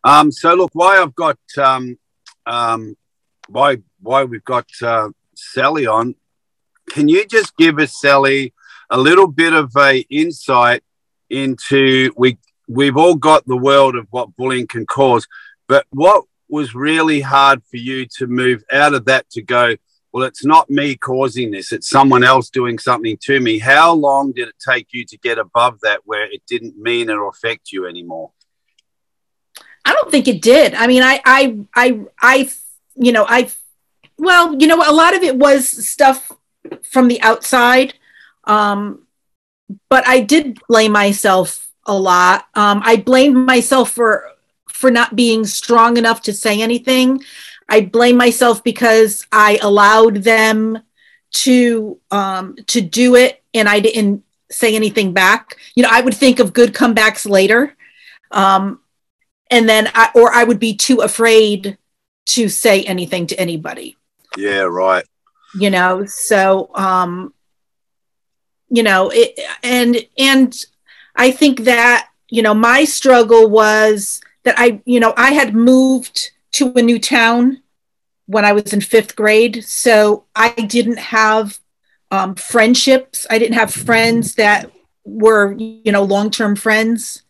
So look, why I've got why we've got Sally on. Can you just give us, Sally, a little bit of a insight into we've all got the world of what bullying can cause, but what was really hard for you to move out of that to go, well, it's not me causing this, it's someone else doing something to me? How long did it take you to get above that where it didn't mean or affect you anymore? I don't think it did. I mean, a lot of it was stuff from the outside. But I did blame myself a lot. I blamed myself for not being strong enough to say anything. I blame myself because I allowed them to do it, and I didn't say anything back. I would think of good comebacks later, and then I would be too afraid to say anything to anybody. Yeah, right. So and I think that my struggle was that I had moved to a new town when I was in 5th grade, so I didn't have friendships. I didn't have friends that were long-term friends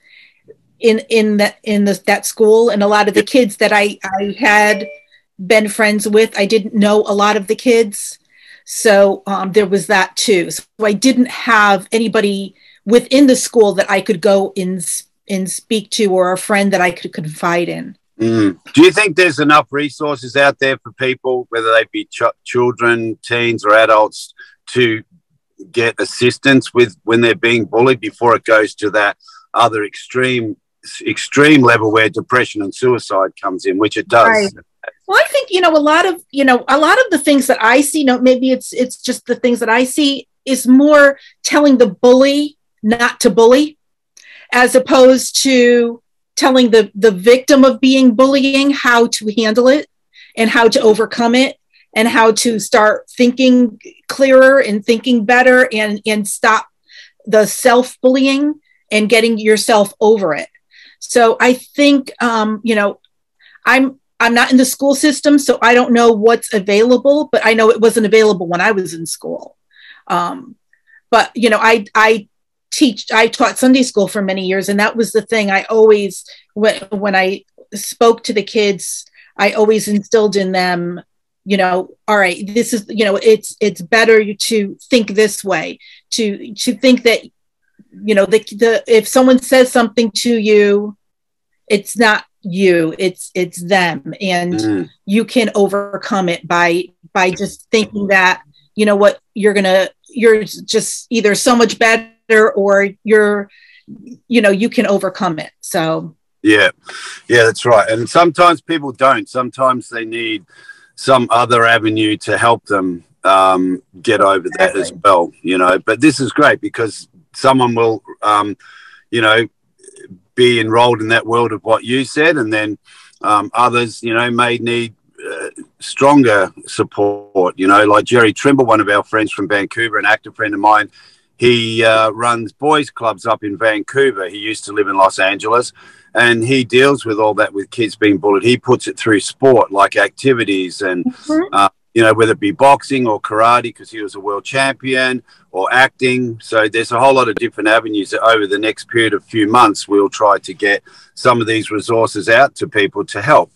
in that school, and a lot of the kids that I had been friends with, I didn't know a lot of the kids. So there was that too. So I didn't have anybody within the school that I could go and speak to, or a friend that I could confide in. Do you think there's enough resources out there for people, whether they be children, teens or adults, to get assistance with when they're being bullied before it goes to that other extreme level where depression and suicide comes in, which it does? Right. Well, I think, a lot of the things that I see, maybe it's just the things that I see, is more telling the bully not to bully, as opposed to telling the victim of being bullying how to handle it and how to overcome it and how to start thinking clearer and thinking better and stop the self-bullying and getting yourself over it. So I think, I'm not in the school system, so I don't know what's available, but I know it wasn't available when I was in school. But, I taught Sunday school for many years, and that was the thing I always, when I spoke to the kids, I always instilled in them, all right, this is, it's better to think this way, to think that, if someone says something to you, it's not you, it's them, and you can overcome it by just thinking that, what, you're just either so much better, or you can overcome it. So yeah, that's right. And sometimes people don't. Sometimes they need some other avenue to help them get over that as well. But this is great because someone will be enrolled in that world of what you said, and then others may need stronger support, like Jerry Trimble, one of our friends from Vancouver, an active friend of mine. He runs boys clubs up in Vancouver. He used to live in Los Angeles, and he deals with all that with kids being bullied. He puts it through sport, like activities, and whether it be boxing or karate, because he was a world champion, or acting. So there's a whole lot of different avenues that over the next period of few months we'll try to get some of these resources out to people to help.